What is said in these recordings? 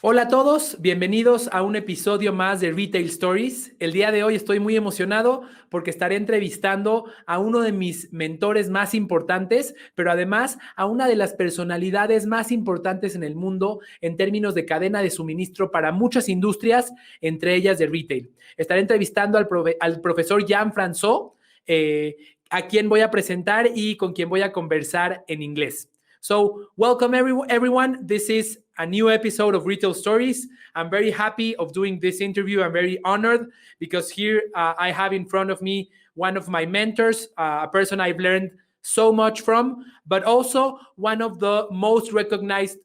Hola a todos, bienvenidos a un episodio más de Retail Stories. El día de hoy estoy muy emocionado porque estaré entrevistando a uno de mis mentores más importantes, pero además a una de las personalidades más importantes en el mundo en términos de cadena de suministro para muchas industrias, entre ellas de retail. Estaré entrevistando al profesor Jan Fransoo, a quien voy a presentar y con quien voy a conversar en inglés. So, welcome everyone. This is a new episode of Retail Stories. I'm very happy of doing this interview. I'm very honored because here I have in front of me one of my mentors, a person I've learned so much from, but also one of the most recognized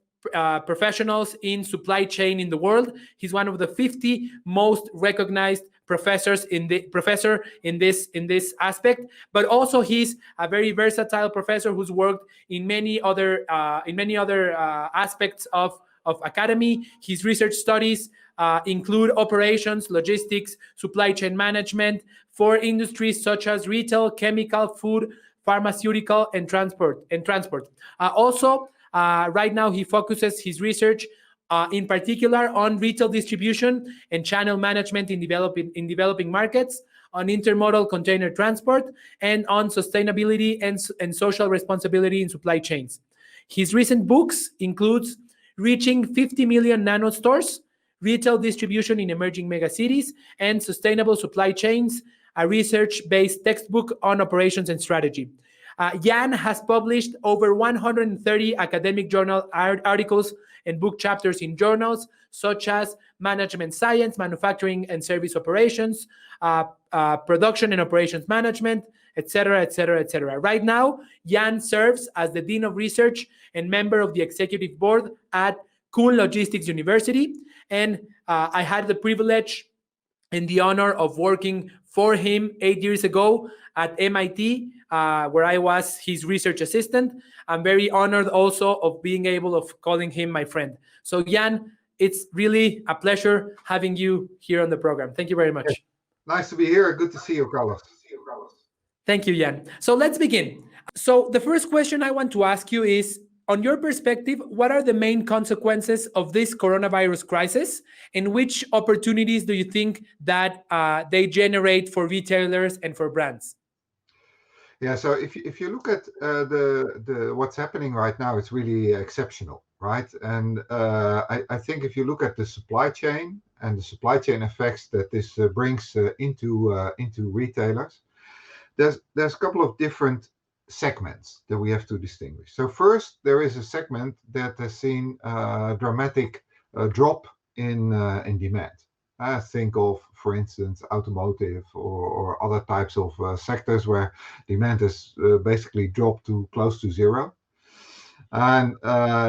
professionals in supply chain in the world. He's one of the 50 most recognized professor in this aspect, but also he's a very versatile professor who's worked in many other aspects of Academy. His research studies include operations, logistics, supply chain management for industries such as retail, chemical, food, pharmaceutical, and transport. Right now, he focuses his research in particular on retail distribution and channel management in developing markets, on intermodal container transport, and on sustainability and social responsibility in supply chains. His recent books includes Reaching 50 Million Nano Stores, Retail Distribution in Emerging Megacities, and Sustainable Supply Chains, a research-based textbook on operations and strategy. Jan has published over 130 academic journal articles and book chapters in journals such as Management Science, Manufacturing and Service Operations, Production and Operations Management, etc., etc., etc. Right now, Jan serves as the Dean of Research and member of the Executive Board at Cool Logistics University, and I had the privilege and the honor of working for him 8 years ago at MIT, where I was his research assistant. I'm very honored also of being able of calling him my friend. So Jan, it's really a pleasure having you here on the program. Thank you very much. Nice to be here. Good to see you, Carlos. Thank you, Jan. So let's begin. So the first question I want to ask you is, on your perspective, what are the main consequences of this coronavirus crisis, and which opportunities do you think that they generate for retailers and for brands? Yeah, so if you look at the what's happening right now, it's really exceptional, right? And I think if you look at the supply chain and the supply chain effects that this brings into retailers, there's a couple of different segments that we have to distinguish. So first, there is a segment that has seen a dramatic drop in demand. Think of, for instance, automotive or other types of sectors where demand has basically dropped to close to zero. And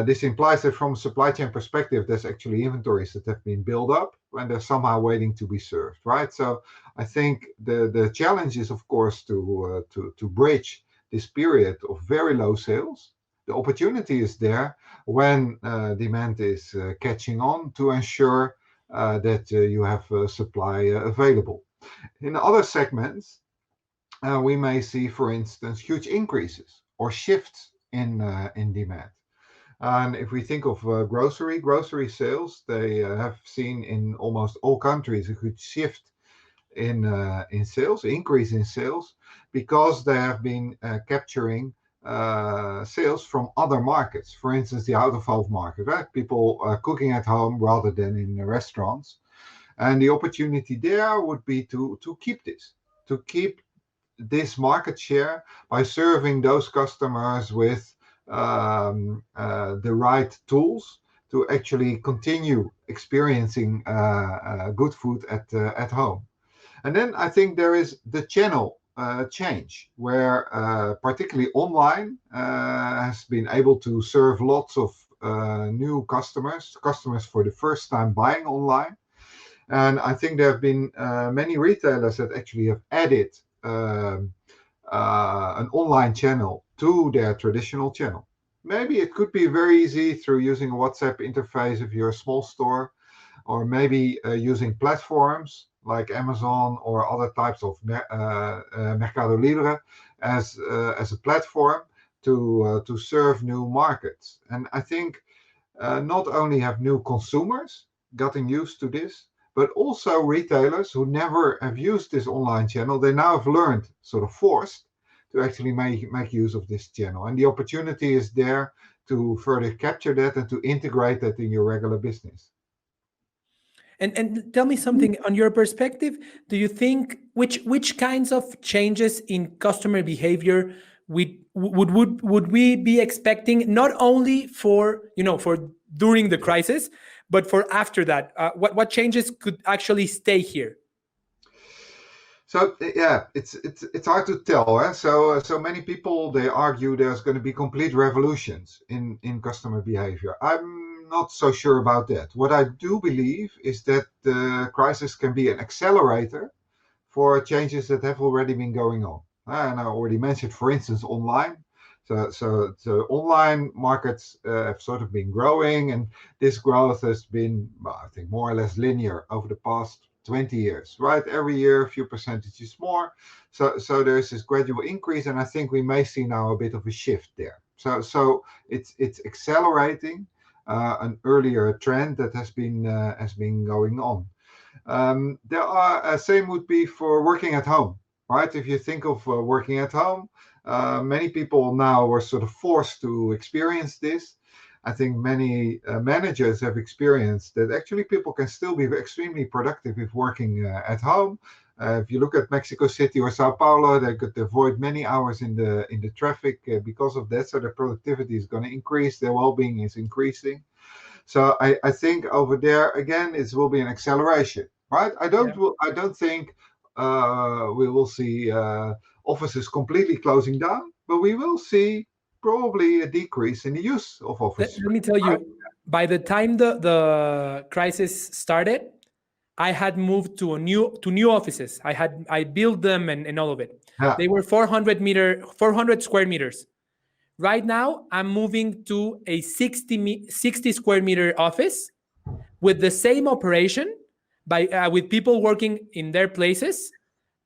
this implies that from a supply chain perspective, there's actually inventories that have been built up and they're somehow waiting to be served, right? So I think the challenge is, of course, to bridge this period of very low sales. The opportunity is there when demand is catching on to ensure that you have supply available. In other segments, we may see, for instance, huge increases or shifts in demand. And if we think of grocery sales, they have seen in almost all countries a huge shift in sales, increase in sales, because they have been capturing sales from other markets. For instance, the out-of-home market, right? People are cooking at home rather than in the restaurants. And the opportunity there would be to keep this market share by serving those customers with the right tools to actually continue experiencing good food at home. And then I think there is the channel change, where particularly online has been able to serve lots of new customers for the first time buying online. And I think there have been many retailers that actually have added an online channel to their traditional channel. Maybe it could be very easy through using a WhatsApp interface if you're a small store, or maybe using platforms like Amazon or other types of Mercado Libre as a platform to serve new markets. And I think not only have new consumers gotten used to this, but also retailers who never have used this online channel, they now have learned, sort of forced, to actually make use of this channel. And the opportunity is there to further capture that and to integrate that in your regular business. And tell me something on your perspective. Do you think which kinds of changes in customer behavior would we be expecting, not only for for during the crisis, but for after that? What changes could actually stay here? So yeah, it's hard to tell. So many people, they argue there's going to be complete revolutions in customer behavior. I'm not so sure about that. What I do believe is that the crisis can be an accelerator for changes that have already been going on. And I already mentioned, for instance, online. So online markets have sort of been growing, and this growth has been, well, I think, more or less linear over the past 20 years, right? Every year, a few percentages more. So there's this gradual increase, and I think we may see now a bit of a shift there. So it's accelerating an earlier trend that has been going on. There are same would be for working at home, right? If you think of working at home, many people now were sort of forced to experience this. I think many managers have experienced that actually people can still be extremely productive if working at home. If you look at Mexico City or Sao Paulo, they could avoid many hours in the traffic because of that. So their productivity is going to increase, their well-being is increasing. So I think over there again, it will be an acceleration, right? I don't think we will see offices completely closing down, but we will see probably a decrease in the use of office. Let me tell you, by the time the crisis started, I had moved to new offices. I built them and all of it. Yeah. They were 400 square meters. Right now, I'm moving to a 60 square meter office with the same operation, with people working in their places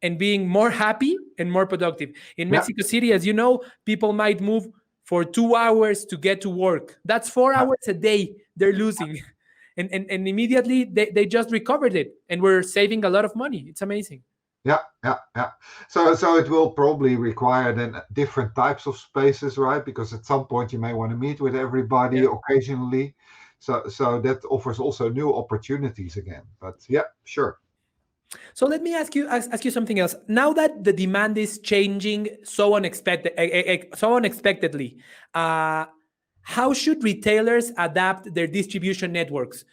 and being more happy and more productive. In Mexico City, as you know, people might move for 2 hours to get to work. That's 4 hours a day they're losing. And immediately they just recovered it, and we're saving a lot of money. It's amazing. Yeah. So it will probably require then different types of spaces, right? Because at some point you may want to meet with everybody occasionally. So that offers also new opportunities again. But yeah, sure. So let me ask you something else. Now that the demand is changing so unexpectedly, how should retailers adapt their distribution networks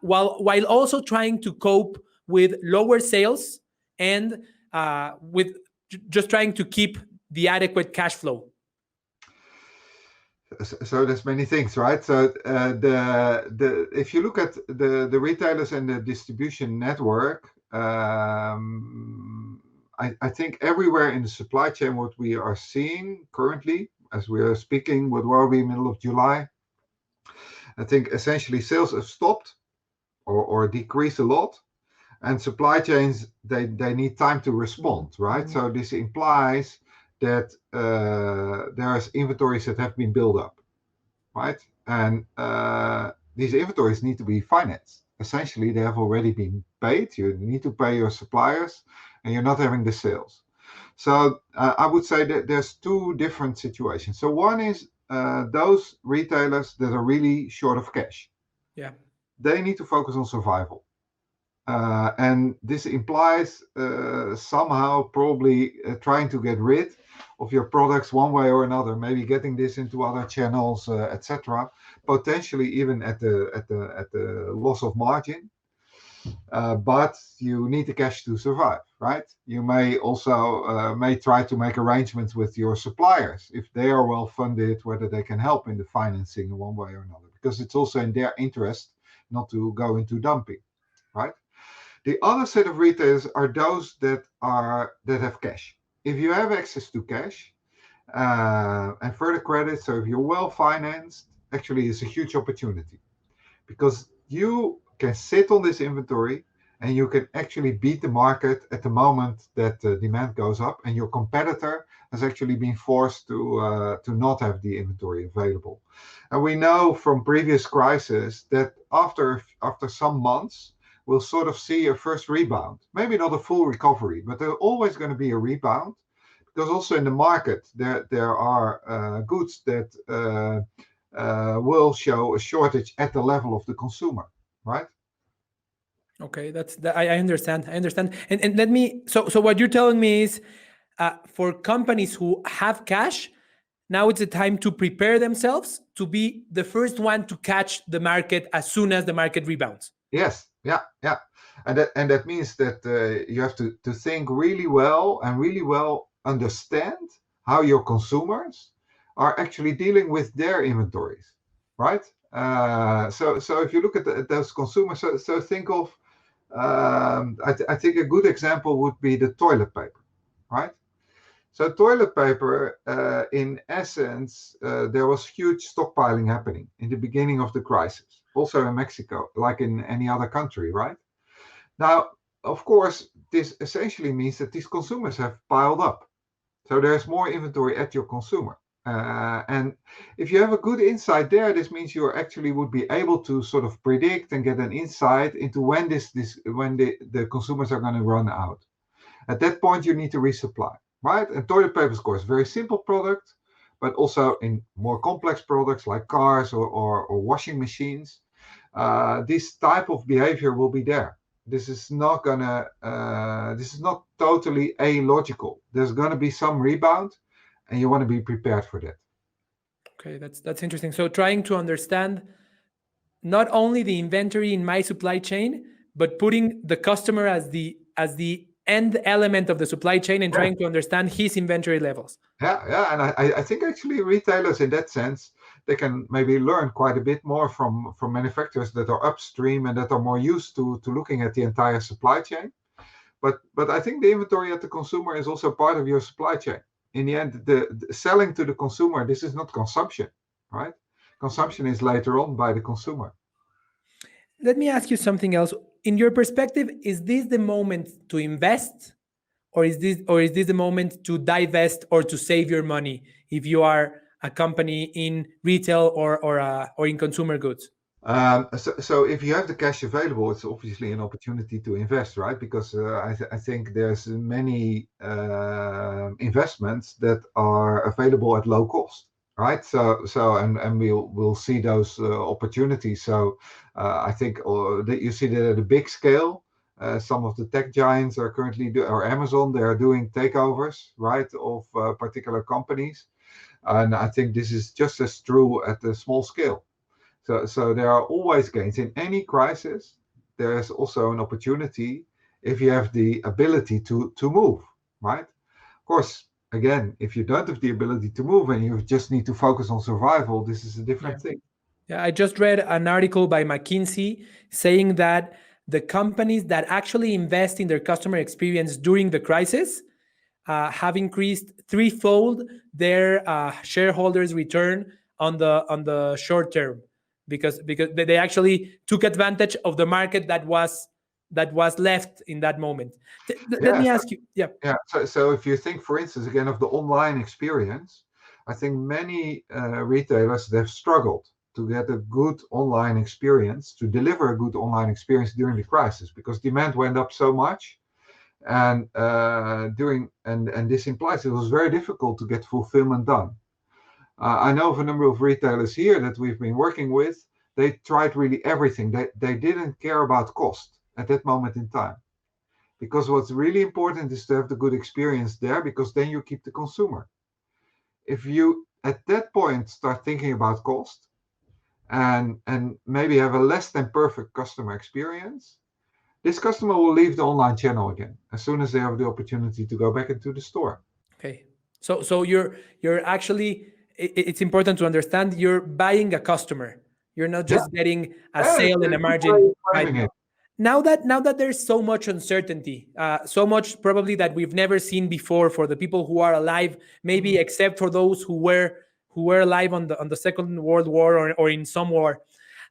while also trying to cope with lower sales and with just trying to keep the adequate cash flow? So there's many things, right? So if you look at the retailers and the distribution network, I think everywhere in the supply chain, what we are seeing currently, as we are speaking, what were we middle of July? I think essentially sales have stopped or decreased a lot, and supply chains they need time to respond, right? Mm-hmm. So this implies that there's inventories that have been built up, right? And these inventories need to be financed. Essentially, they have already been paid. You need to pay your suppliers, and you're not having the sales. So I would say that there's two different situations. So one is those retailers that are really short of cash. Yeah, they need to focus on survival. And this implies somehow probably trying to get rid of your products one way or another, maybe getting this into other channels, etc. Potentially even at the loss of margin. But you need the cash to survive, right? You may also may try to make arrangements with your suppliers if they are well funded, whether they can help in the financing in one way or another, because it's also in their interest not to go into dumping, right? The other set of retailers are those that have cash. If you have access to cash and further credit, so if you're well financed, actually it's a huge opportunity because you can sit on this inventory and you can actually beat the market at the moment that demand goes up, and your competitor has actually been forced to not have the inventory available. And we know from previous crises that after some months, we'll sort of see a first rebound. Maybe not a full recovery, but there's always going to be a rebound, because also in the market there are goods that will show a shortage at the level of the consumer, right? Okay, I understand. And let me. So what you're telling me is, for companies who have cash, now it's the time to prepare themselves to be the first one to catch the market as soon as the market rebounds. Yes, yeah, and that means that you have to think really well and really well understand how your consumers are actually dealing with their inventories, right? So if you look at those consumers, so think of I think a good example would be the toilet paper, right? So toilet paper, in essence, there was huge stockpiling happening in the beginning of the crisis, also in Mexico, like in any other country, right? Now, of course, this essentially means that these consumers have piled up. So there's more inventory at your consumer. And if you have a good insight there, this means you actually would be able to sort of predict and get an insight into when the consumers are going to run out. At that point, you need to resupply, right? And toilet paper, of course, very simple product, but also in more complex products like cars or washing machines, this type of behavior will be there. This is not totally illogical. There's gonna be some rebound, and you want to be prepared for that. Okay, that's interesting. So trying to understand not only the inventory in my supply chain, but putting the customer as the end element of the supply chain and trying to understand his inventory levels. Yeah, and I think actually retailers in that sense, they can maybe learn quite a bit more from manufacturers that are upstream and that are more used to looking at the entire supply chain. But I think the inventory at the consumer is also part of your supply chain. In the end, the selling to the consumer, this is not consumption, right? Consumption is later on by the consumer. Let me ask you something else. In your perspective, is this the moment to invest, or is this the moment to divest or to save your money if you are a company in retail or in consumer goods? So if you have the cash available, it's obviously an opportunity to invest, right? Because I think there's many investments that are available at low cost, right? And we'll see those opportunities. So I think that you see that at a big scale. Some of the tech giants are currently or Amazon, they are doing takeovers, right, of particular companies, and I think this is just as true at the small scale. So there are always gains in any crisis. There is also an opportunity if you have the ability to move, right? Of course, again, if you don't have the ability to move and you just need to focus on survival, this is a different thing. Yeah, I just read an article by McKinsey saying that the companies that actually invest in their customer experience during the crisis have increased threefold their shareholders' return on the short term, because they actually took advantage of the market that was left in that moment. Let me ask you. Yeah. So if you think, for instance, again of the online experience, I think many retailers, they've struggled to get a good online experience, to deliver a good online experience during the crisis, because demand went up so much, and this implies it was very difficult to get fulfillment done. I know of a number of retailers here that we've been working with. They tried really everything. They didn't care about cost at that moment in time, because what's really important is to have the good experience there, because then you keep the consumer. If you at that point start thinking about cost and maybe have a less than perfect customer experience, this customer will leave the online channel again as soon as they have the opportunity to go back into the store. Okay. So you're actually, it's important to understand, you're buying a customer. You're not just getting a sale and a margin right now. Now that there's so much uncertainty, so much probably that we've never seen before for the people who are alive, maybe except for those who were alive on the Second World War or in some war.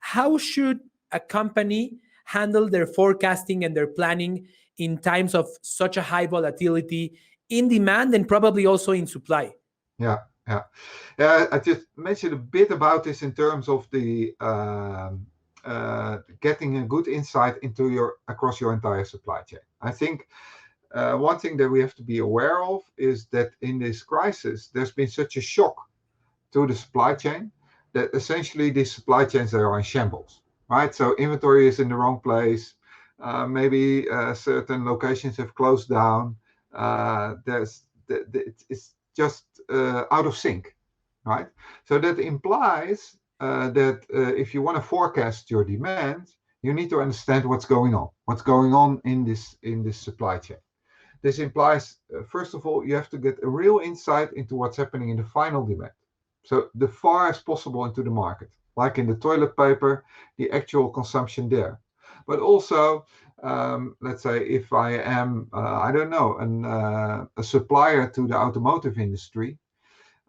How should a company handle their forecasting and their planning in times of such a high volatility in demand and probably also in supply? Yeah, yeah. I just mentioned a bit about this in terms of the getting a good insight into across your entire supply chain. I think one thing that we have to be aware of is that in this crisis, there's been such a shock to the supply chain that essentially these supply chains are in shambles, right? So inventory is in the wrong place. Maybe certain locations have closed down. It's just out of sync, right? So that implies that if you want to forecast your demand, you need to understand what's going on in this supply chain. This implies, first of all, you have to get a real insight into what's happening in the final demand. So the far as possible into the market, like in the toilet paper, the actual consumption there. But also, let's say if I am, I don't know, a supplier to the automotive industry,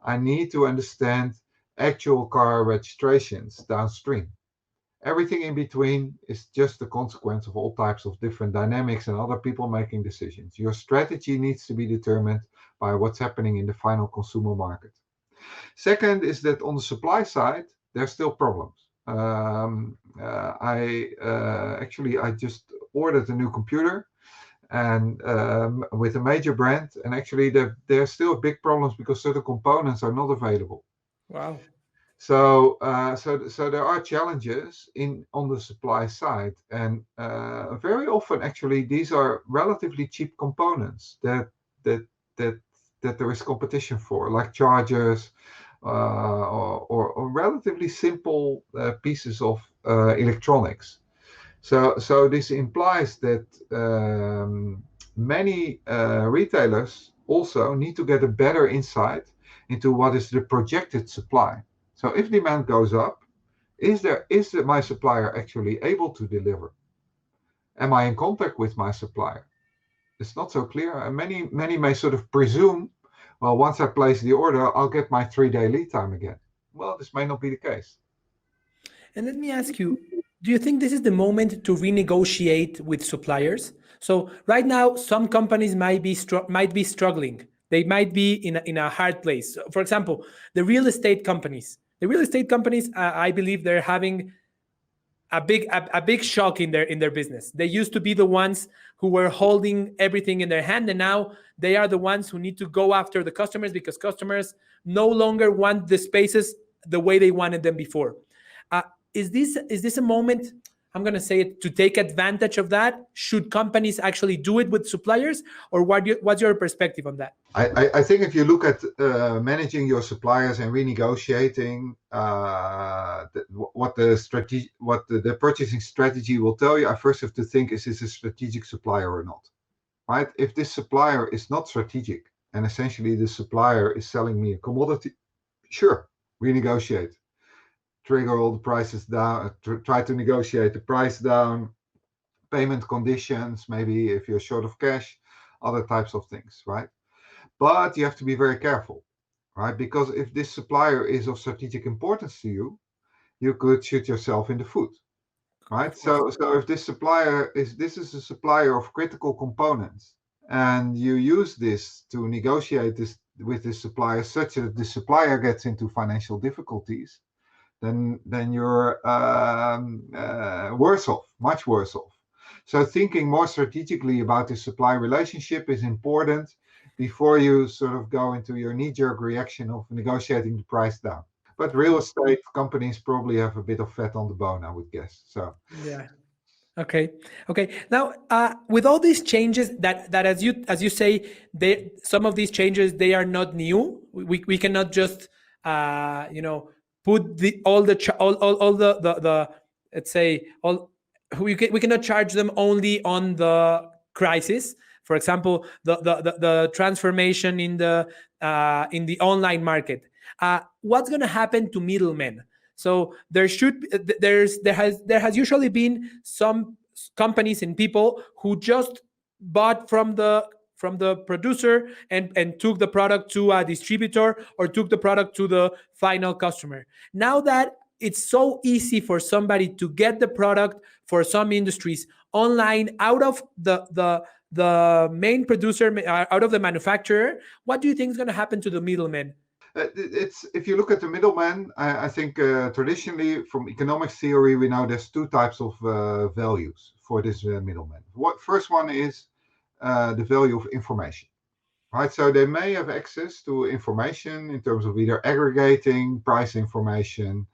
I need to understand actual car registrations downstream. Everything in between is just a consequence of all types of different dynamics and other people making decisions. Your strategy needs to be determined by what's happening in the final consumer market. Second is that on the supply side, there's still problems. I just ordered a new computer and with a major brand, and actually there's still big problems because certain components are not available. Wow. So there are challenges on the supply side, and very often actually these are relatively cheap components that there is competition for, like chargers or relatively simple pieces of electronics. So this implies that many retailers also need to get a better insight into what is the projected supply. So if demand goes up, is my supplier actually able to deliver? Am I in contact with my supplier? It's not so clear. And many may sort of presume, well, once I place the order, I'll get my 3-day lead time again. Well, this may not be the case. And let me ask you, do you think this is the moment to renegotiate with suppliers? So right now, some companies might be struggling. They might be in a hard place. For example, the real estate companies. I believe they're having a big shock in their business. They used to be the ones who were holding everything in their hand, and now they are the ones who need to go after the customers because customers no longer want the spaces the way they wanted them before. Is this a moment, I'm going to say it, to take advantage of that? Should companies actually do it with suppliers, or what's your perspective on that? I think if you look at managing your suppliers and renegotiating, what the purchasing strategy will tell you, I first have to think, is this a strategic supplier or not? Right? If this supplier is not strategic and essentially the supplier is selling me a commodity, sure, renegotiate. Trigger all the prices down, try to negotiate the price down, payment conditions, maybe if you're short of cash, other types of things, right? But you have to be very careful, right? Because if this supplier is of strategic importance to you, you could shoot yourself in the foot, right? So if this is a supplier of critical components, and you use this to negotiate this with this supplier such that the supplier gets into financial difficulties, then you're worse off, much worse off. So thinking more strategically about the supply relationship is important before you sort of go into your knee-jerk reaction of negotiating the price down. But real estate companies probably have a bit of fat on the bone, I would guess. So yeah. Okay. Now, with all these changes that as you say, some of these changes, they are not new. We cannot just put all the let's say we cannot charge them only on the crisis. For example, the transformation in the online market. What's going to happen to middlemen? So there has usually been some companies and people who just bought from the producer and took the product to a distributor or took the product to the final customer. Now that it's so easy for somebody to get the product for some industries online out of the main producer, out of the manufacturer, what do you think is going to happen to the middlemen? It's if you look at the middleman, I think traditionally from economics theory we know there's two types of values for this middleman. First one is the value of information, right? So they may have access to information in terms of either aggregating price information,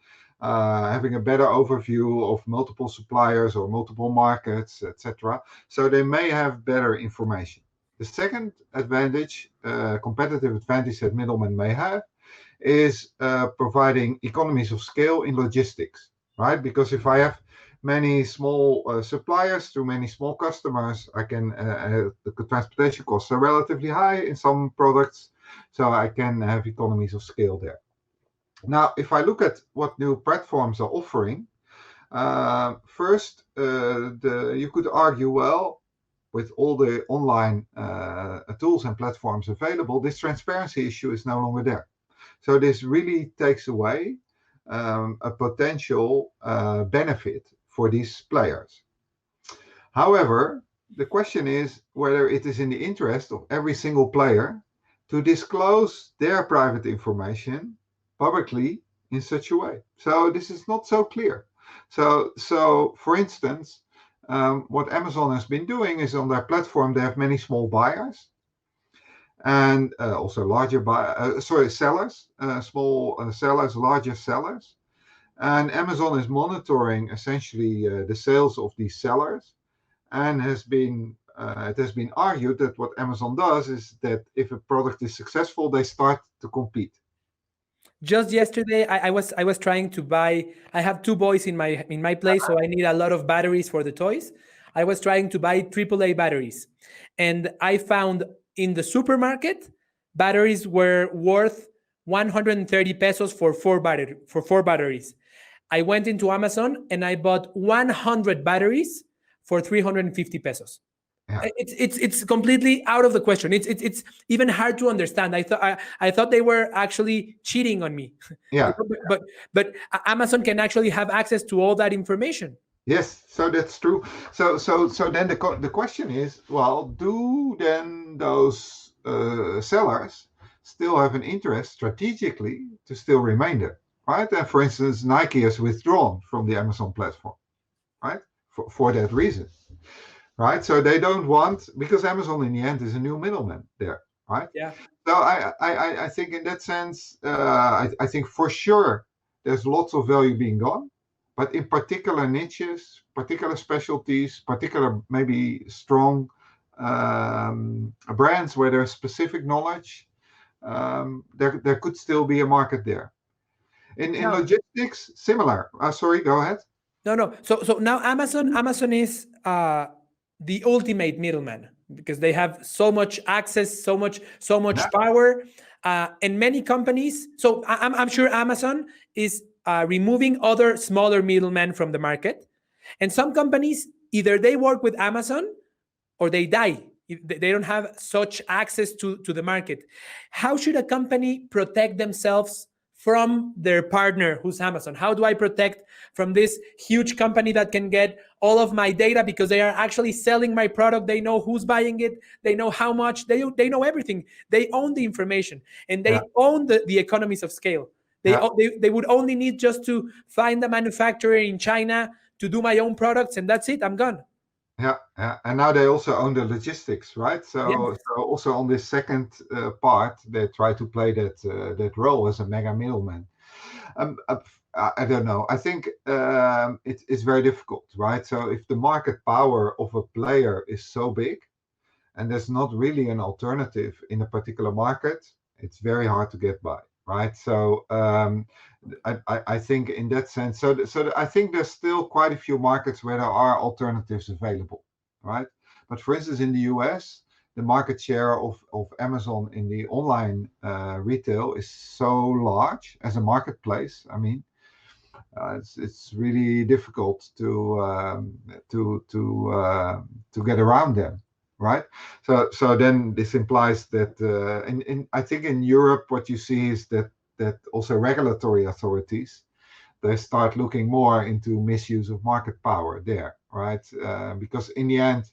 having a better overview of multiple suppliers or multiple markets, etc. So they may have better information. The second advantage, competitive advantage that middlemen may have, is providing economies of scale in logistics, right? Because if I have many small suppliers to many small customers, I can the transportation costs are relatively high in some products, so I can have economies of scale there. Now, if I look at what new platforms are offering, first, you could argue, well, with all the online tools and platforms available, this transparency issue is no longer there. So this really takes away a potential benefit for these players. However, the question is whether it is in the interest of every single player to disclose their private information publicly in such a way. So this is not so clear. So for instance, what Amazon has been doing is on their platform, they have many small buyers and also larger sellers, small sellers, larger sellers. And Amazon is monitoring essentially the sales of these sellers, and it has been argued that what Amazon does is that if a product is successful, they start to compete. Just yesterday, I was trying to buy. I have two boys in my place, so I need a lot of batteries for the toys. I was trying to buy AAA batteries, and I found in the supermarket batteries were worth 130 pesos for four batteries. I went into Amazon and I bought 100 batteries for 350 pesos. Yeah. It's completely out of the question. It's even hard to understand. I thought they were actually cheating on me. Yeah. But Amazon can actually have access to all that information. Yes, so that's true. So then the question is, well, do then those sellers still have an interest strategically to still remain there, right? And for instance, Nike has withdrawn from the Amazon platform, right? For that reason, right? So they don't want, because Amazon in the end is a new middleman there, right? Yeah. So I think in that sense, I think for sure there's lots of value being gone. But in particular niches, particular specialties, particular maybe strong brands where there's specific knowledge, there could still be a market there. In logistics, similar. Sorry, go ahead. No. So now Amazon is the ultimate middleman because they have so much access, so much power, and many companies. So I'm sure Amazon is removing other smaller middlemen from the market. And some companies, either they work with Amazon or they die. They don't have such access to the market. How should a company protect themselves from their partner, who's Amazon? How do I protect from this huge company that can get all of my data because they are actually selling my product? They know who's buying it. They know how much. They know everything. They own the information, and they own the economies of scale. They would only need just to find a manufacturer in China to do my own products, and that's it. I'm gone. Yeah. And now they also own the logistics, right? So also on this second part, they try to play that role as a mega middleman. I don't know. I think it's very difficult, right? So if the market power of a player is so big, and there's not really an alternative in a particular market, it's very hard to get by. Right, so I think in that sense, so I think there's still quite a few markets where there are alternatives available, right? But for instance, in the US, the market share of Amazon in the online retail is so large as a marketplace. I mean, it's really difficult to get around them. Right, so then this implies that I think in Europe what you see is that also regulatory authorities, they start looking more into misuse of market power there, right? Because in the end,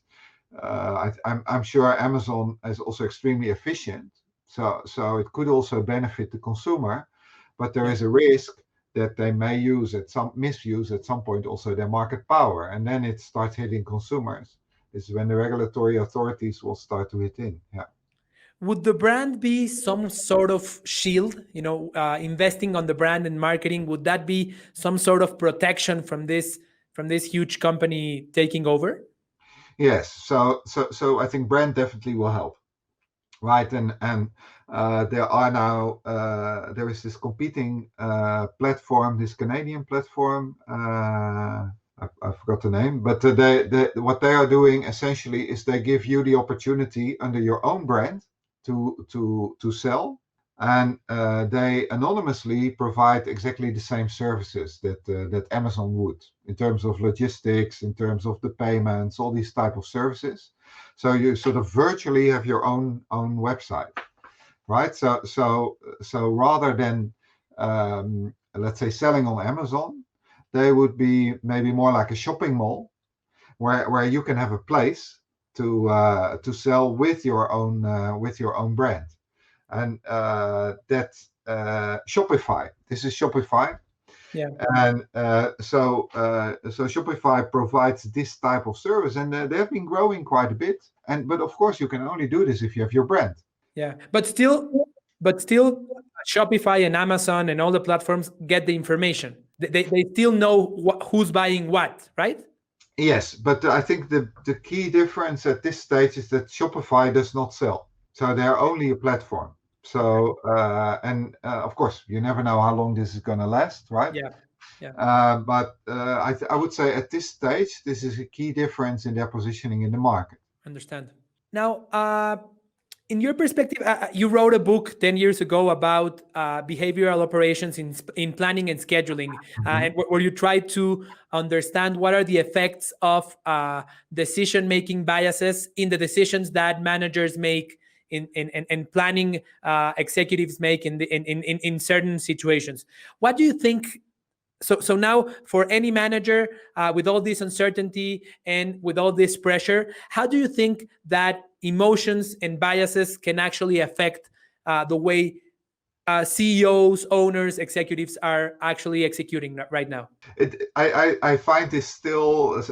I'm sure Amazon is also extremely efficient, so it could also benefit the consumer, but there is a risk that they may misuse at some point also their market power, and then it starts hitting consumers. This is when the regulatory authorities will start to hit in. Yeah. Would the brand be some sort of shield? Investing on the brand and marketing, would that be some sort of protection from this huge company taking over? Yes. So I think brand definitely will help, right? And there is this competing platform, this Canadian platform. I forgot the name, but what they are doing essentially is they give you the opportunity under your own brand to sell, and they anonymously provide exactly the same services that Amazon would in terms of logistics, in terms of the payments, all these type of services. So you sort of virtually have your own website, right? So rather than let's say selling on Amazon, they would be maybe more like a shopping mall where you can have a place to sell with your own brand, and that's Shopify. This is Shopify. Yeah. And so Shopify provides this type of service, and they have been growing quite a bit. But of course, you can only do this if you have your brand. Yeah. But still, Shopify and Amazon and all the platforms get the information. They still know who's buying what, right? Yes, but I think the key difference at this stage is that Shopify does not sell. So they're only a platform. So, of course, you never know how long this is going to last, right? Yeah. Yeah. But I would say at this stage, this is a key difference in their positioning in the market. Understand. Now, in your perspective, you wrote a book 10 years ago about behavioral operations in planning and scheduling, and where you try to understand what are the effects of decision-making biases in the decisions that managers make in planning executives make in certain situations. What do you think? So now, for any manager with all this uncertainty and with all this pressure, how do you think that emotions and biases can actually affect the way CEOs, owners, executives are actually executing right now? I find this still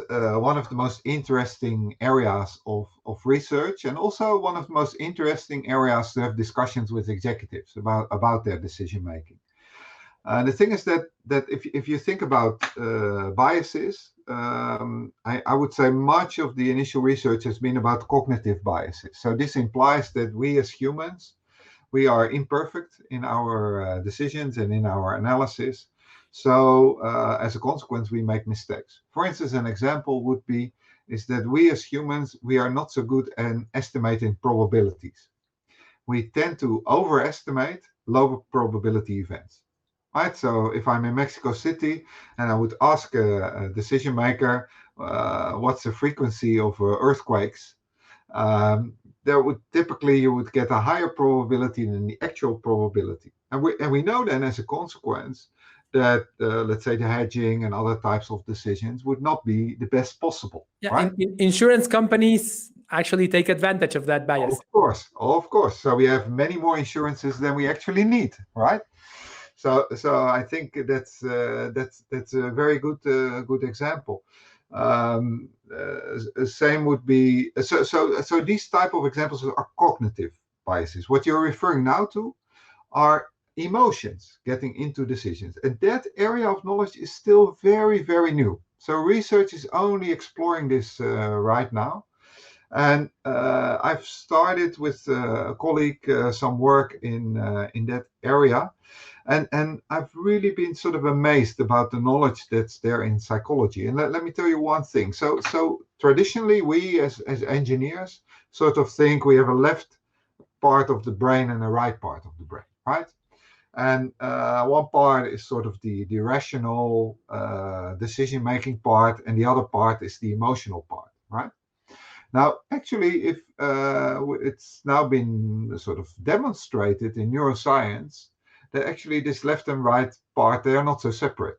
one of the most interesting areas of research, and also one of the most interesting areas to have discussions with executives about their decision making. The thing is that if you think about biases, I would say much of the initial research has been about cognitive biases. So this implies that we as humans, we are imperfect in our decisions and in our analysis. So as a consequence, we make mistakes. For instance, an example is that we as humans, we are not so good at estimating probabilities. We tend to overestimate low probability events. Right, so if I'm in Mexico City and I would ask a decision maker what's the frequency of earthquakes, you would get a higher probability than the actual probability, and we know then as a consequence that let's say the hedging and other types of decisions would not be the best possible. Yeah, right? Insurance companies actually take advantage of that bias. Of course. So we have many more insurances than we actually need, right? So I think that's a very good example. Same would be so these type of examples are cognitive biases. What you're referring now to are emotions getting into decisions, and that area of knowledge is still very, very new. So research is only exploring this right now. And I've started with a colleague some work in that area. And I've really been sort of amazed about the knowledge that's there in psychology. And let me tell you one thing. So traditionally, we as engineers sort of think we have a left part of the brain and a right part of the brain, right? And one part is sort of the rational decision-making part, and the other part is the emotional part, right? Now, actually, if it's now been sort of demonstrated in neuroscience that actually this left and right part, they are not so separate.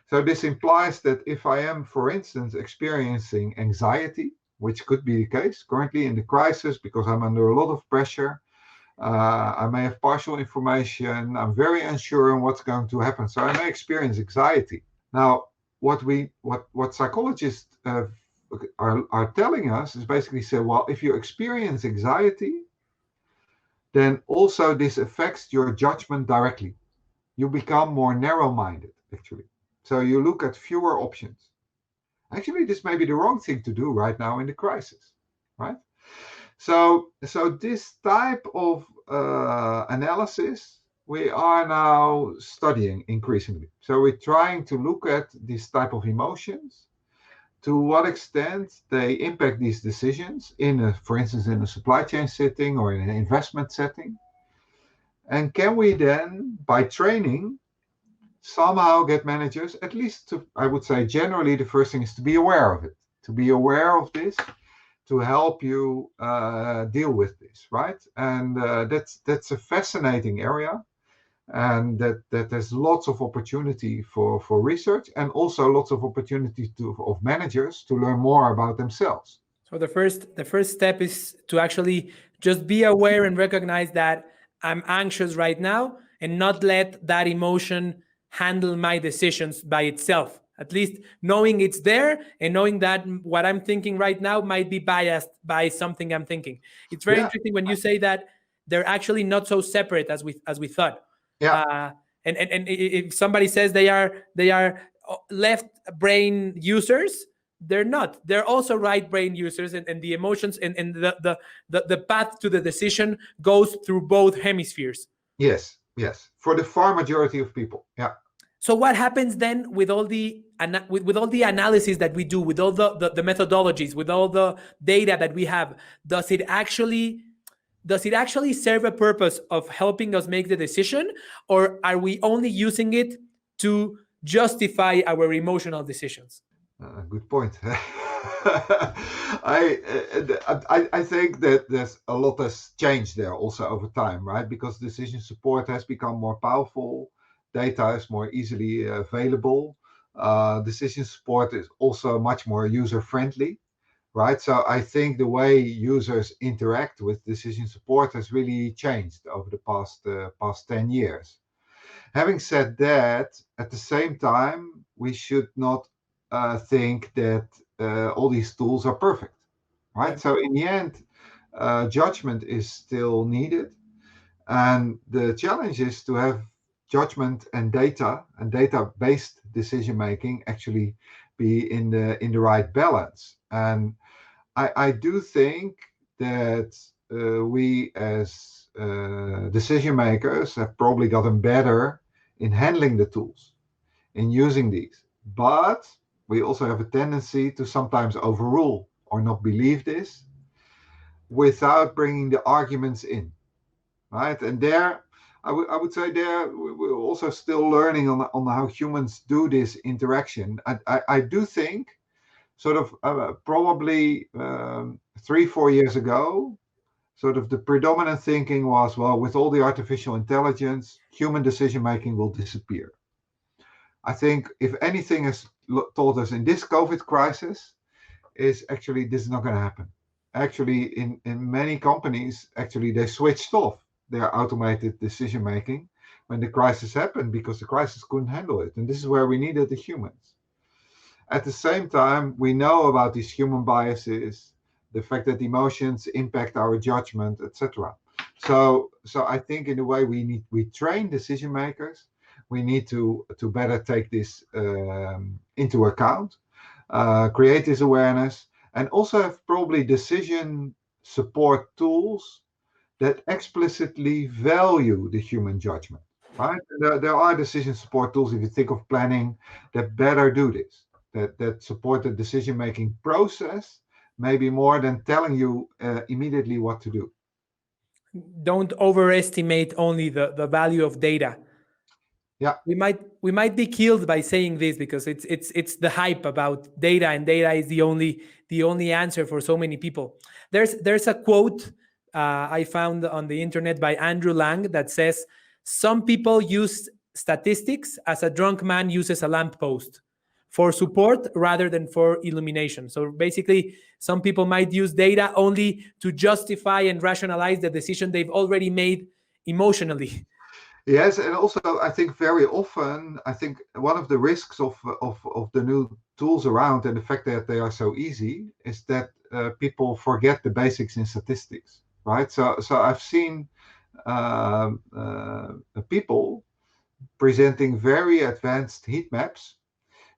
So this implies that if I am, for instance, experiencing anxiety, which could be the case currently in the crisis because I'm under a lot of pressure, I may have partial information, I'm very unsure on what's going to happen, so I may experience anxiety. Now, what psychologists are telling us is basically say, well, if you experience anxiety, then also this affects your judgment directly. You become more narrow-minded, actually. So you look at fewer options. Actually, this may be the wrong thing to do right now in the crisis, right? So this type of analysis we are now studying increasingly. So we're trying to look at this type of emotions, to what extent they impact these decisions for instance, in a supply chain setting or in an investment setting. And can we then, by training, somehow get managers, at least to, I would say generally the first thing is to be aware of it, to be aware of this, to help you deal with this, right? And that's a fascinating area, and that there's lots of opportunity for research, and also lots of opportunity of managers to learn more about themselves. So the first step is to actually just be aware and recognize that I'm anxious right now, and not let that emotion handle my decisions by itself. At least knowing it's there, and knowing that what I'm thinking right now might be biased by something I'm thinking. It's very interesting when you say that they're actually not so separate as we thought. Yeah. And if somebody says they are left brain users, they're not. They're also right brain users, and the emotions and the path to the decision goes through both hemispheres. Yes, for the far majority of people. Yeah. So what happens then with all the with all the analysis that we do, with all the methodologies, with all the data that we have? Does it actually serve a purpose of helping us make the decision, or are we only using it to justify our emotional decisions? Good point. I think that there's a lot has changed there also over time, right? Because decision support has become more powerful, data is more easily available. Decision support is also much more user friendly, right? So I think the way users interact with decision support has really changed over the past 10 years. Having said that, at the same time, we should not think that all these tools are perfect, right? Yeah. So in the end, judgment is still needed, and the challenge is to have judgment and data-based decision making actually be in the right balance. And I do think that we as decision makers have probably gotten better in handling the tools, in using these. But we also have a tendency to sometimes overrule or not believe this without bringing the arguments in, right? And there, I would say there, we're also still learning on how humans do this interaction. I do think sort of probably 3-4 years ago, sort of the predominant thinking was, well, with all the artificial intelligence, human decision making will disappear. I think if anything has taught us in this COVID crisis is actually this is not going to happen. Actually, in many companies, actually they switched off their automated decision making when the crisis happened because the crisis couldn't handle it. And this is where we needed the humans. At the same time, we know about these human biases, the fact that emotions impact our judgment, etc. So I think in a way we train decision makers. We need to better take this into account, create this awareness, and also have probably decision support tools that explicitly value the human judgment. Right? There are decision support tools, if you think of planning, that better do this, that support the decision-making process, maybe more than telling you immediately what to do. Don't overestimate only the value of data. Yeah, we might be killed by saying this because it's the hype about data, and data is the only answer for so many people. There's a quote I found on the internet by Andrew Lang that says, some people use statistics as a drunk man uses a lamppost, for support rather than for illumination. So basically, some people might use data only to justify and rationalize the decision they've already made emotionally. Yes, and also I think very often, I think one of the risks of the new tools around and the fact that they are so easy is that people forget the basics in statistics, right? So I've seen people presenting very advanced heat maps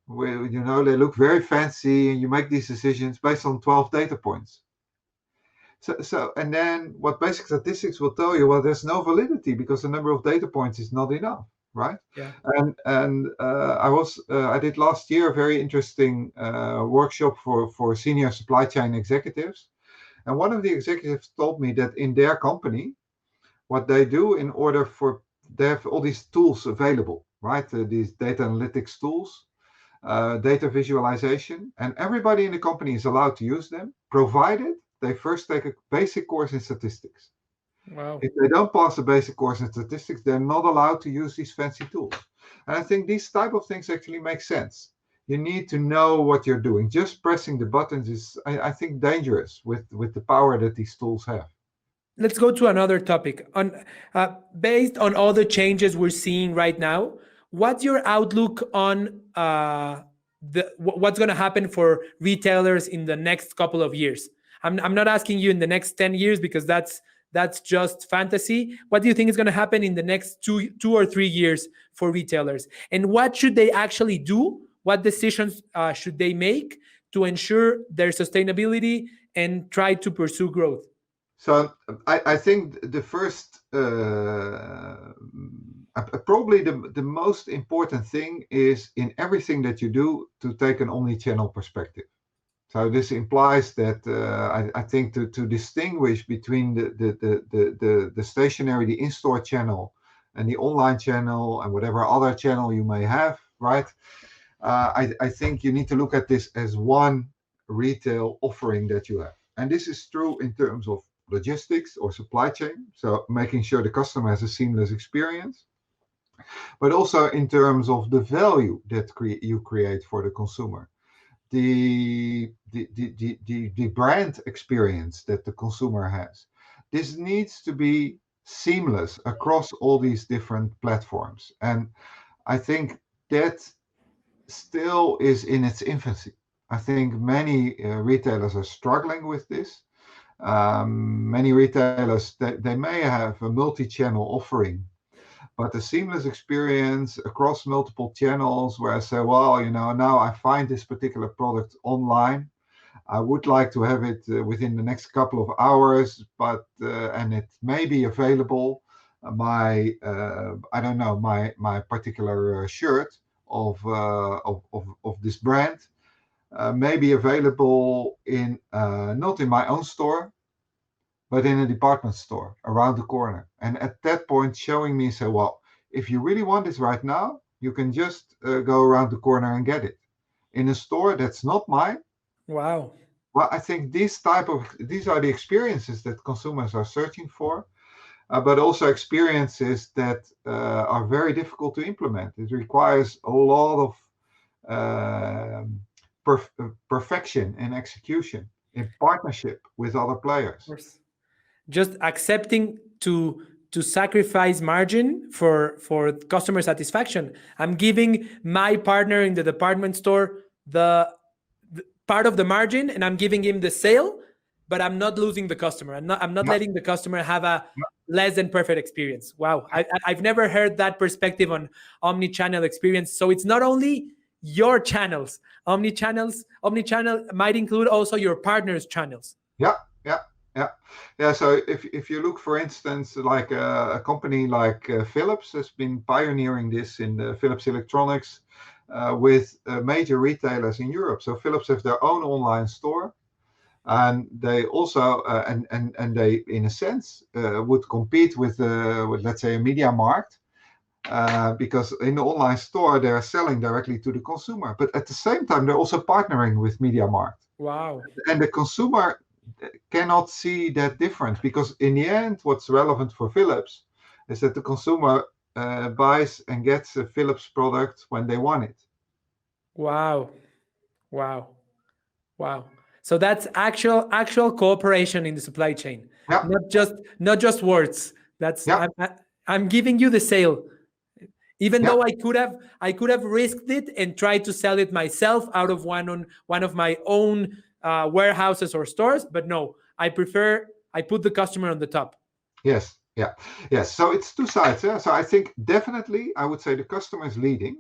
where they look very fancy and you make these decisions based on 12 data points. So and then what basic statistics will tell you, well, there's no validity because the number of data points is not enough, right? Yeah. And I did last year a very interesting workshop for senior supply chain executives, and one of the executives told me that in their company, what they do in order for they have all these tools available, right? These data analytics tools, data visualization, and everybody in the company is allowed to use them, provided they first take a basic course in statistics. Wow. If they don't pass a basic course in statistics, they're not allowed to use these fancy tools. And I think these type of things actually make sense. You need to know what you're doing. Just pressing the buttons is, I think, dangerous with the power that these tools have. Let's go to another topic. Based on all the changes we're seeing right now, what's your outlook on what's going to happen for retailers in the next couple of years? I'm not asking you in the next 10 years because that's just fantasy. What do you think is going to happen in the next two or 3 years for retailers? And what should they actually do? What decisions should they make to ensure their sustainability and try to pursue growth? So I think the first, probably the most important thing is in everything that you do to take an omni-channel perspective. So this implies that I think to distinguish between the stationary, the in-store channel, and the online channel, and whatever other channel you may have, right? I think you need to look at this as one retail offering that you have. And this is true in terms of logistics or supply chain, so making sure the customer has a seamless experience, but also in terms of the value that you create for the consumer. The brand experience that the consumer has. This needs to be seamless across all these different platforms. And I think that still is in its infancy. I think many retailers are struggling with this. Many retailers, they may have a multi-channel offering, but the seamless experience across multiple channels where I say, well, now I find this particular product online. I would like to have it within the next couple of hours, but and it may be available. My particular shirt of this brand may be available in not in my own store, but in a department store around the corner. And at that point, showing me, say, well, if you really want this right now, you can just go around the corner and get it. In a store that's not mine. Wow. Well, I think these are the experiences that consumers are searching for, but also experiences that are very difficult to implement. It requires a lot of perfection and execution in partnership with other players. Of course. Just accepting to sacrifice margin for customer satisfaction. I'm giving my partner in the department store the part of the margin, and I'm giving him the sale, but I'm not losing the customer. I'm not letting the customer have a less than perfect experience. Wow, I've never heard that perspective on omni-channel experience. So it's not only your channels. Omni-channel might include also your partners' channels. Yeah. So if you look, for instance, like a company like Philips has been pioneering this in Philips Electronics with major retailers in Europe. So Philips has their own online store, and they also and they, in a sense, would compete with let's say a MediaMarkt, because in the online store they are selling directly to the consumer, but at the same time they're also partnering with MediaMarkt. Wow. And the consumer cannot see that difference, because in the end what's relevant for Philips is that the consumer buys and gets a Philips product when they want it. Wow. Wow. Wow. So that's actual cooperation in the supply chain, Yeah, not just words. That's yeah, I'm giving you the sale, even yeah. though I could have risked it and tried to sell it myself out of one of my own warehouses or stores. But no, I put the customer on the top. Yes, yeah, yes. So it's two sides. Yeah? So I think definitely I would say the customer is leading,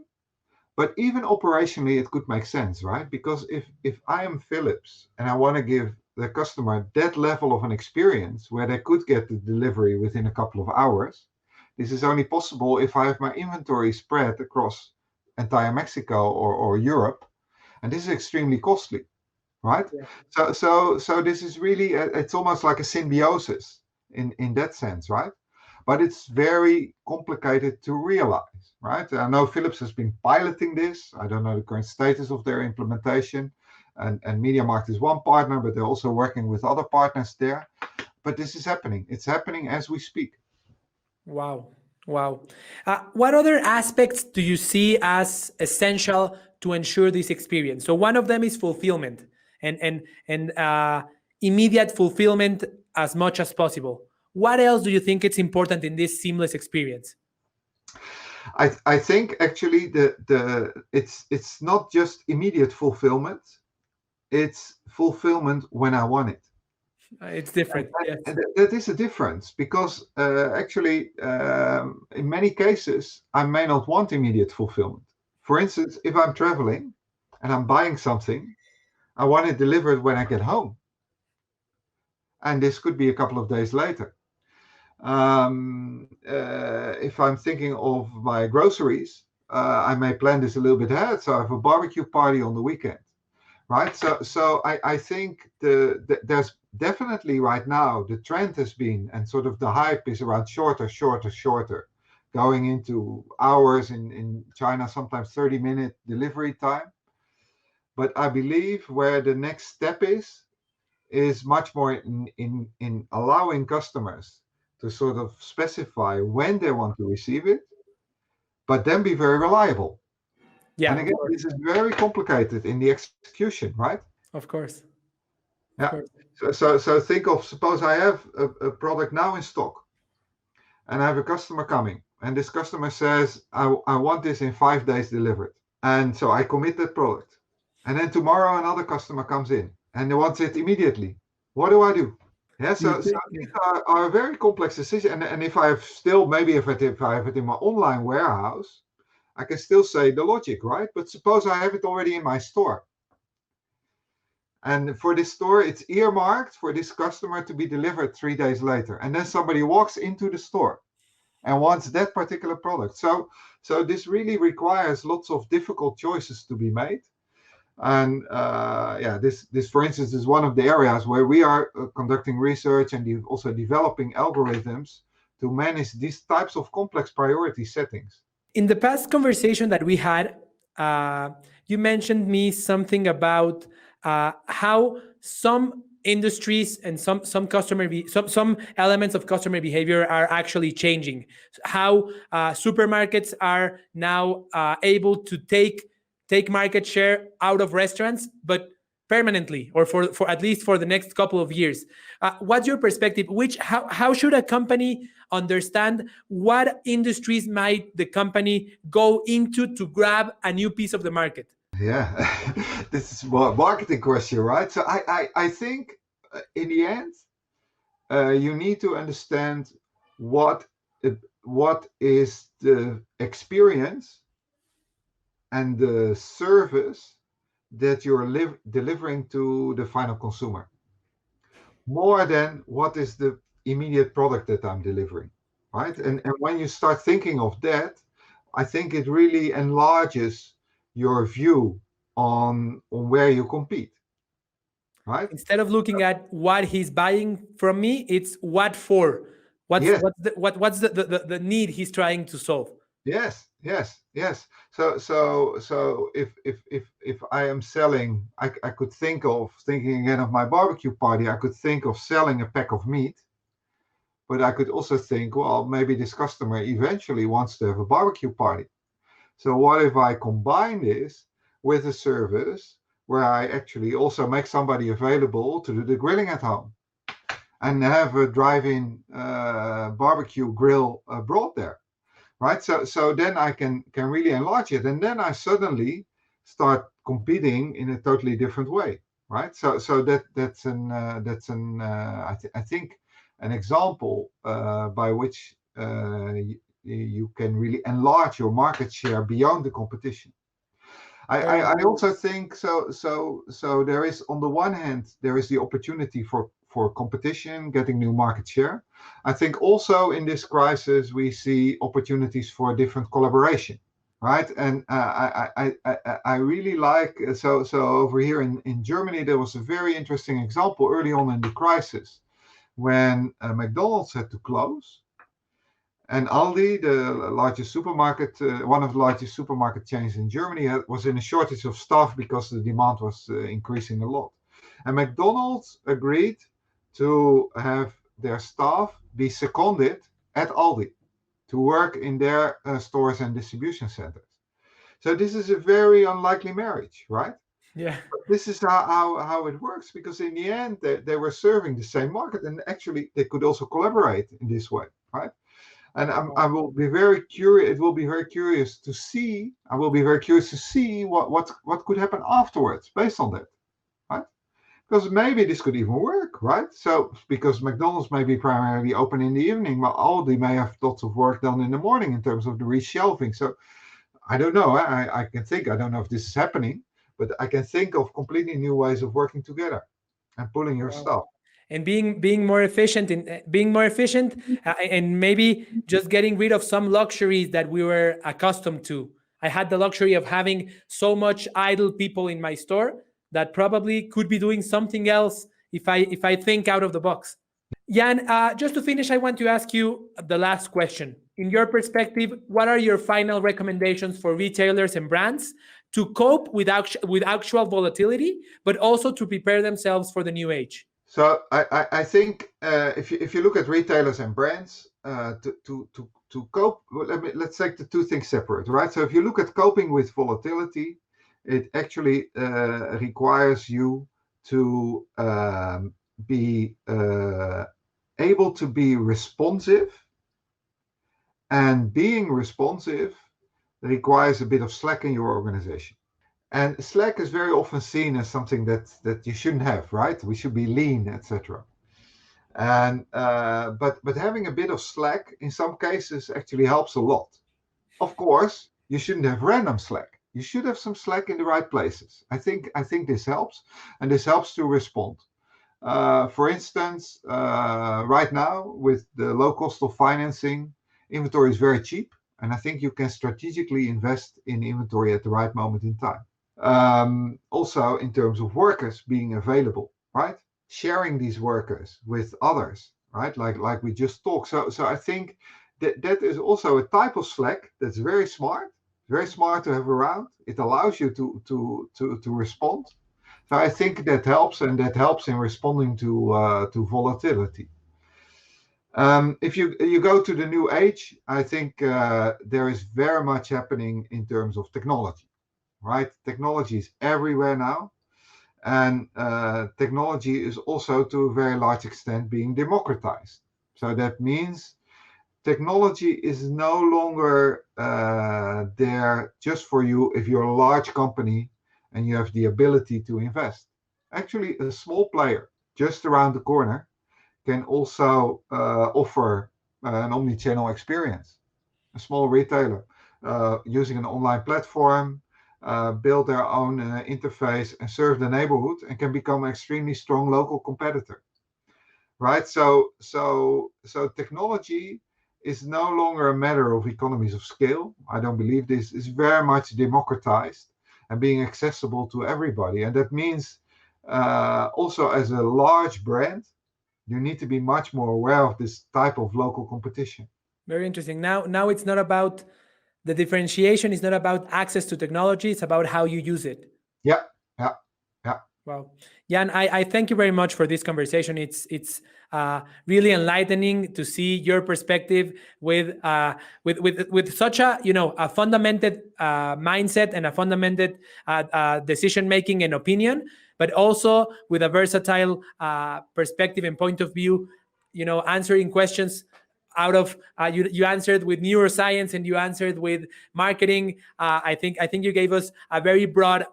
but even operationally it could make sense, right? Because if I am Philips and I want to give the customer that level of an experience where they could get the delivery within a couple of hours, this is only possible if I have my inventory spread across entire Mexico or Europe, and this is extremely costly, right? Yeah. So this is really it's almost like a symbiosis in that sense, right? But it's very complicated to realize, right? I know Philips has been piloting this. I don't know the current status of their implementation, and MediaMarkt is one partner, but they're also working with other partners there. But this is happening. It's happening as we speak. Wow. Wow. What other aspects do you see as essential to ensure this experience? So one of them is fulfillment and immediate fulfillment as much as possible. What else do you think it's important in this seamless experience? I think actually it's not just immediate fulfillment, it's fulfillment when I want it. It's different. Yes. And that is a difference because actually, in many cases, I may not want immediate fulfillment. For instance, if I'm traveling and I'm buying something, I want it delivered when I get home. And this could be a couple of days later. If I'm thinking of my groceries, I may plan this a little bit ahead. So I have a barbecue party on the weekend. Right. So I think there's definitely right now the trend has been, and sort of the hype is around shorter, going into hours in China, sometimes 30-minute delivery time. But I believe where the next step is much more in allowing customers to sort of specify when they want to receive it, but then be very reliable. Yeah, And again, this is very complicated in the execution, right? of course. Of Yeah. course. So think of, suppose I have a product now in stock and I have a customer coming, and this customer says, I want this in 5 days delivered. And so I commit that product. And then tomorrow another customer comes in and they wants it immediately. What do I do? Yeah, so these are very complex decisions. And if I have still, maybe if I have it in my online warehouse, I can still say the logic, right? But suppose I have it already in my store. And for this store, it's earmarked for this customer to be delivered 3 days later. And then somebody walks into the store and wants that particular product. So this really requires lots of difficult choices to be made. And this, for instance, is one of the areas where we are conducting research and also developing algorithms to manage these types of complex priority settings. In the past conversation that we had, you mentioned me something about how some industries and some elements of customer behavior are actually changing. How supermarkets are now able to take market share out of restaurants, but permanently, or for at least for the next couple of years. What's your perspective? How should a company understand what industries might the company go into to grab a new piece of the market? Yeah, this is a marketing question, right? So I think in the end, you need to understand what is the experience and the service that you're delivering to the final consumer, more than what is the immediate product that I'm delivering, right? And when you start thinking of that, I think it really enlarges your view on where you compete, right? Instead of looking at what he's buying from me, it's what for. Yes, What's the need he's trying to solve? yes. So if I am selling, I could thinking again of my barbecue party, I could think of selling a pack of meat. But I could also think, well, maybe this customer eventually wants to have a barbecue party. So what if I combine this with a service where I actually also make somebody available to do the grilling at home and have a drive-in barbecue grill brought there, right? So then I can really enlarge it, and then I suddenly start competing in a totally different way, right? So that's I think an example by which you can really enlarge your market share beyond the competition. I also think so there is, on the one hand, there is the opportunity for competition, getting new market share. I think also in this crisis we see opportunities for different collaboration, right? And I really like, so over here in Germany there was a very interesting example early on in the crisis when McDonald's had to close. And Aldi, the largest supermarket, one of the largest supermarket chains in Germany, was in a shortage of staff because the demand was increasing a lot. And McDonald's agreed to have their staff be seconded at Aldi to work in their stores and distribution centers. So this is a very unlikely marriage, right? Yeah. But this is how it works, because in the end they were serving the same market, and actually they could also collaborate in this way, right? And I will be very curious. It will be very curious to see. I will be very curious to see what could happen afterwards based on that, right? Because maybe this could even work, right? So because McDonald's may be primarily open in the evening, but Aldi may have lots of work done in the morning in terms of the reshelving. So I don't know. I can think. I don't know if this is happening, but I can think of completely new ways of working together and pulling your stuff. And being more efficient and maybe just getting rid of some luxuries that we were accustomed to. I had the luxury of having so much idle people in my store that probably could be doing something else if I think out of the box. Jan, just to finish, I want to ask you the last question. In your perspective, what are your final recommendations for retailers and brands to cope with actual volatility, but also to prepare themselves for the new age? So I think if you look at retailers and brands to cope, let's take the two things separate, right? So if you look at coping with volatility, it actually requires you to be able to be responsive, and being responsive requires a bit of slack in your organization. And slack is very often seen as something that you shouldn't have, right? We should be lean, etc. And but having a bit of slack in some cases actually helps a lot. Of course, you shouldn't have random slack. You should have some slack in the right places. I think this helps, and this helps to respond. For instance, right now with the low cost of financing, inventory is very cheap, and I think you can strategically invest in inventory at the right moment in time. Also in terms of workers being available, right? Sharing these workers with others, right? Like we just talked. So I think that is also a type of slack that's very smart to have around. It allows you to respond. So I think that helps, and that helps in responding to volatility. If you go to the new age, I think there is very much happening in terms of technology. Right? Technology is everywhere now. And technology is also to a very large extent being democratized. So that means technology is no longer there just for you if you're a large company and you have the ability to invest. Actually, a small player just around the corner can also offer an omni-channel experience. A small retailer using an online platform, build their own interface and serve the neighborhood, and can become an extremely strong local competitor, right? So technology is no longer a matter of economies of scale. I don't believe this is very much democratized and being accessible to everybody. And that means also as a large brand, you need to be much more aware of this type of local competition. Very interesting. Now it's not about the differentiation, is not about access to technology, it's about how you use it. Yeah. Wow. Jan, I thank you very much for this conversation. It's really enlightening to see your perspective with such a a fundamented mindset and a fundamented decision making and opinion, but also with a versatile perspective and point of view. Answering questions out of you answered with neuroscience and you answered with marketing. I think you gave us a very broad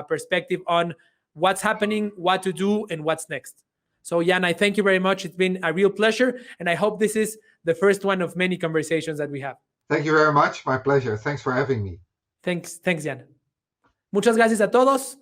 perspective on what's happening, what to do, and what's next. So, Jan, I thank you very much. It's been a real pleasure, and I hope this is the first one of many conversations that we have. Thank you very much. My pleasure. Thanks for having me. Thanks, Jan. Muchas gracias a todos.